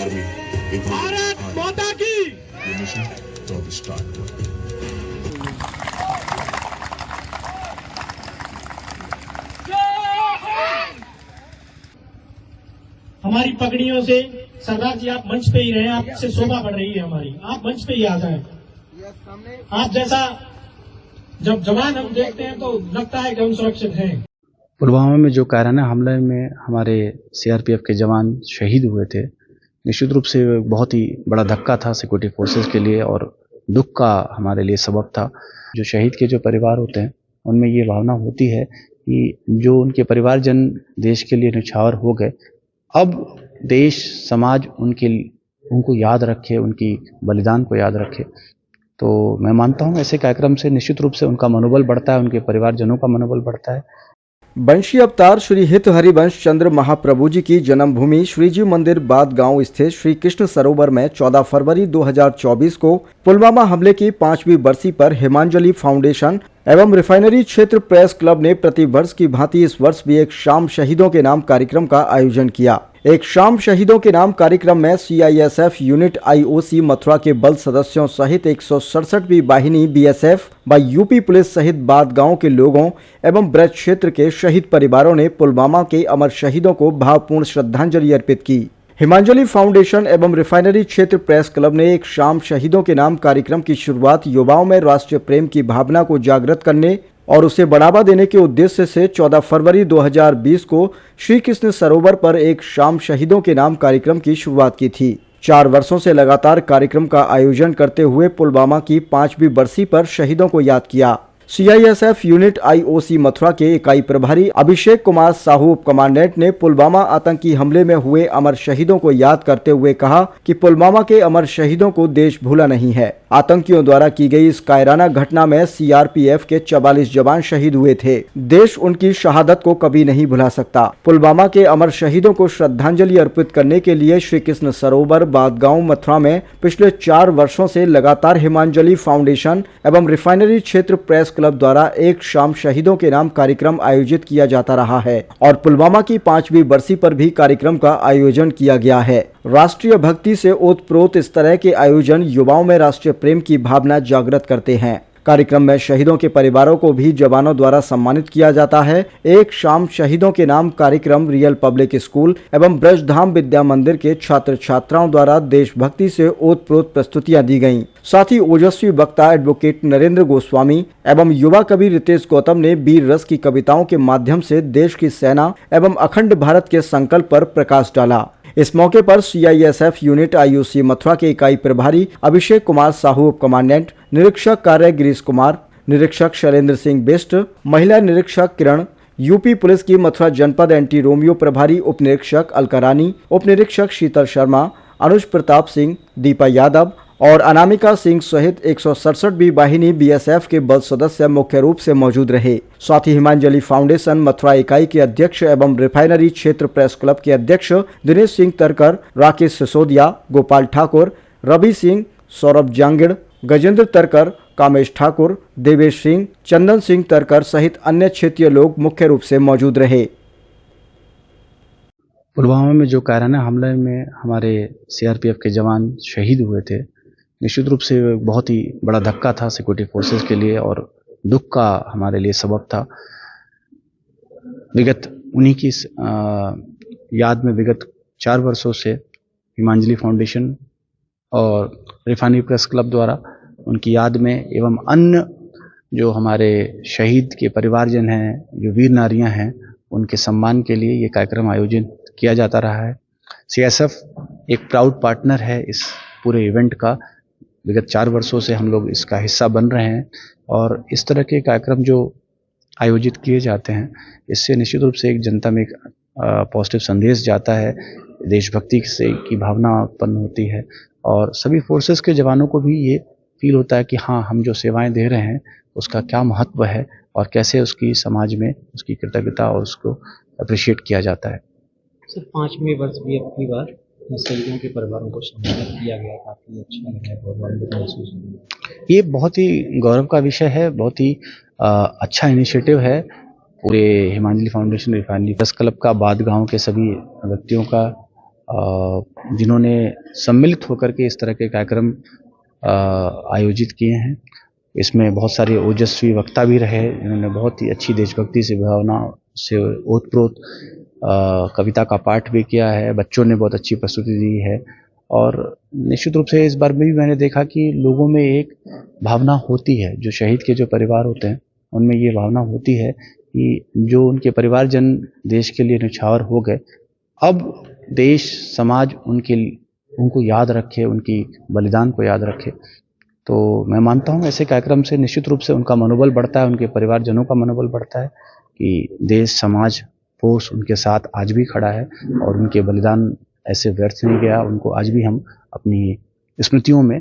Army Bharat माता की ये मिशन तो अब स्टार्ट हुआ। हमारी पगड़ियों से सरदार जी आप मंच पे ही रहे, आपसे शोभा बढ़ रही है हमारी, आप मंच पे ही आ जाए। आप जैसा जब जवान हम देखते हैं तो लगता है कि हम सुरक्षित हैं। पुलवामा में जो कायराना हमले में हमारे सीआरपीएफ के जवान शहीद हुए थे, निश्चित रूप से बहुत ही बड़ा धक्का था सिक्योरिटी फोर्सेस के लिए और दुख का हमारे लिए सबब था। जो शहीद के जो परिवार होते हैं उनमें ये भावना होती है कि जो उनके परिवारजन देश के लिए न्यौछावर हो गए, अब देश समाज उनको याद रखे, उनकी बलिदान को याद रखे। तो मैं मानता हूँ ऐसे कार्यक्रम से निश्चित रूप से उनका मनोबल बढ़ता है, उनके परिवारजनों का मनोबल बढ़ता है। वंशी अवतार श्री हित हरिवंश चंद्र महाप्रभु जी की जन्मभूमि श्रीजी मंदिर बाद गांव स्थित श्री कृष्ण सरोवर में 14 फरवरी 2024 को पुलवामा हमले की 5वीं बरसी पर हिमांजलि फाउंडेशन एवं रिफाइनरी क्षेत्र प्रेस क्लब ने प्रतिवर्ष की भांति इस वर्ष भी एक शाम शहीदों के नाम कार्यक्रम का आयोजन किया। एक शाम शहीदों के नाम कार्यक्रम में सीआईएसएफ यूनिट आईओसी मथुरा के बल सदस्यों सहित 167वीं वाहिनी बीएसएफ व यूपी पुलिस सहित बाद गांव के लोगों एवं ब्रज क्षेत्र के शहीद परिवारों ने पुलवामा के अमर शहीदों को भावपूर्ण श्रद्धांजलि अर्पित की। हिमांजलि फाउंडेशन एवं रिफाइनरी क्षेत्र प्रेस क्लब ने एक शाम शहीदों के नाम कार्यक्रम की शुरुआत युवाओं में राष्ट्रीय प्रेम की भावना को जागृत करने और उसे बढ़ावा देने के उद्देश्य से 14 फरवरी 2020 को श्री कृष्ण सरोवर पर एक शाम शहीदों के नाम कार्यक्रम की शुरुआत की थी। 4 वर्षों से लगातार कार्यक्रम का आयोजन करते हुए पुलवामा की 5वीं बरसी पर शहीदों को याद किया। सीआईएसएफ यूनिट आईओसी मथुरा के इकाई प्रभारी अभिषेक कुमार साहू उप कमांडेंट ने पुलवामा आतंकी हमले में हुए अमर शहीदों को याद करते हुए कहा कि पुलवामा के अमर शहीदों को देश भूला नहीं है। आतंकियों द्वारा की गई इस कायराना घटना में सीआरपीएफ के 44 जवान शहीद हुए थे। देश उनकी शहादत को कभी नहीं भुला सकता। पुलवामा के अमर शहीदों को श्रद्धांजलि अर्पित करने के लिए श्री कृष्ण सरोवर बादगांव मथुरा में पिछले 4 वर्षों से लगातार हिमांजलि फाउंडेशन एवं रिफाइनरी क्षेत्र प्रेस क्लब द्वारा एक शाम शहीदों के नाम कार्यक्रम आयोजित किया जाता रहा है और पुलवामा की 5वीं बरसी पर भी कार्यक्रम का आयोजन किया गया है। राष्ट्रीय भक्ति से ओतप्रोत इस तरह के आयोजन युवाओं में राष्ट्रीय प्रेम की भावना जागृत करते हैं। कार्यक्रम में शहीदों के परिवारों को भी जवानों द्वारा सम्मानित किया जाता है। एक शाम शहीदों के नाम कार्यक्रम रियल पब्लिक स्कूल एवं ब्रजधाम विद्या मंदिर के छात्र छात्राओं द्वारा देशभक्ति से ओतप्रोत प्रस्तुतियां दी गईं। साथ ही ओजस्वी वक्ता एडवोकेट नरेंद्र गोस्वामी एवं युवा कवि रितेश गौतम ने वीर रस की कविताओं के माध्यम से देश की सेना एवं अखंड भारत के संकल्प पर प्रकाश डाला। इस मौके पर सीआईएसएफ यूनिट आईओसी मथुरा के इकाई प्रभारी अभिषेक कुमार साहू उप कमांडेंट, निरीक्षक कार्य गिरीश कुमार, निरीक्षक शैलेंद्र सिंह बिष्ट, महिला निरीक्षक किरण, यूपी पुलिस की मथुरा जनपद एंटी रोमियो प्रभारी उप निरीक्षक अलका रानी, उप निरीक्षक शीतल शर्मा, अनुज प्रताप सिंह, दीपा यादव और अनामिका सिंह सहित 167वीं वाहिनी बीएसएफ के बल सदस्य मुख्य रूप से मौजूद रहे। साथ ही हिमांजलि फाउंडेशन मथुरा इकाई के अध्यक्ष एवं रिफाइनरी क्षेत्र प्रेस क्लब के अध्यक्ष दिनेश सिंह तरकर, राकेश सिसोदिया, गोपाल ठाकुर, रवि सिंह, सौरभ जांगिड़, गजेंद्र तरकर, कामेश ठाकुर, देवेश सिंह, चंदन सिंह तरकर सहित अन्य क्षेत्रीय लोग मुख्य रूप से मौजूद रहे। पुलवामा में जो कायराना हमले में हमारे सीआरपीएफ के जवान शहीद हुए थे, निश्चित रूप से बहुत ही बड़ा धक्का था सिक्योरिटी फोर्सेस के लिए और दुख का हमारे लिए सबब था। विगत उन्हीं की याद में विगत 4 वर्षों से हिमांजलि फाउंडेशन और रिफाइनरी प्रेस क्लब द्वारा उनकी याद में एवं अन्य जो हमारे शहीद के परिवारजन हैं, जो वीर नारियां हैं, उनके सम्मान के लिए ये कार्यक्रम आयोजित किया जाता रहा है। सीएसएफ एक प्राउड पार्टनर है इस पूरे इवेंट का। विगत 4 वर्षों से हम लोग इसका हिस्सा बन रहे हैं और इस तरह के कार्यक्रम जो आयोजित किए जाते हैं, इससे निश्चित रूप से एक जनता में एक पॉजिटिव संदेश जाता है, देशभक्ति से की भावना उत्पन्न होती है और सभी फोर्सेस के जवानों को भी ये फील होता है कि हाँ, हम जो सेवाएं दे रहे हैं उसका क्या महत्व है और कैसे उसकी समाज में उसकी कृतज्ञता और उसको अप्रिशिएट किया जाता है। सर 5वीं वर्ष भी अपनी बार शहीदों के परिवारों को सम्मानित किया गया, काफ़ी अच्छा लगा, गौरवान्वित महसूस हुआ। ये बहुत ही गौरव का विषय है, बहुत ही अच्छा इनिशिएटिव है पूरे हिमांजलि फाउंडेशन रिफाइनरी प्रेस क्लब का, बाद गांव के सभी व्यक्तियों का जिन्होंने सम्मिलित होकर के इस तरह के कार्यक्रम आयोजित किए हैं। इसमें बहुत सारे ओजस्वी वक्ता भी रहे, इन्होंने बहुत ही अच्छी देशभक्ति से भावना से ओतप्रोत कविता का पाठ भी किया है। बच्चों ने बहुत अच्छी प्रस्तुति दी है और निश्चित रूप से इस बार भी मैंने देखा कि लोगों में एक भावना होती है, जो शहीद के जो परिवार होते हैं उनमें ये भावना होती है कि जो उनके परिवारजन देश के लिए न्यौछावर हो गए, अब देश समाज उनको याद रखे, उनकी बलिदान को याद रखे। तो मैं मानता हूँ ऐसे कार्यक्रम से निश्चित रूप से उनका मनोबल बढ़ता है, उनके परिवारजनों का मनोबल बढ़ता है कि देश समाज फोर्स उनके साथ आज भी खड़ा है और उनके बलिदान ऐसे व्यर्थ नहीं गया। उनको आज भी हम अपनी स्मृतियों में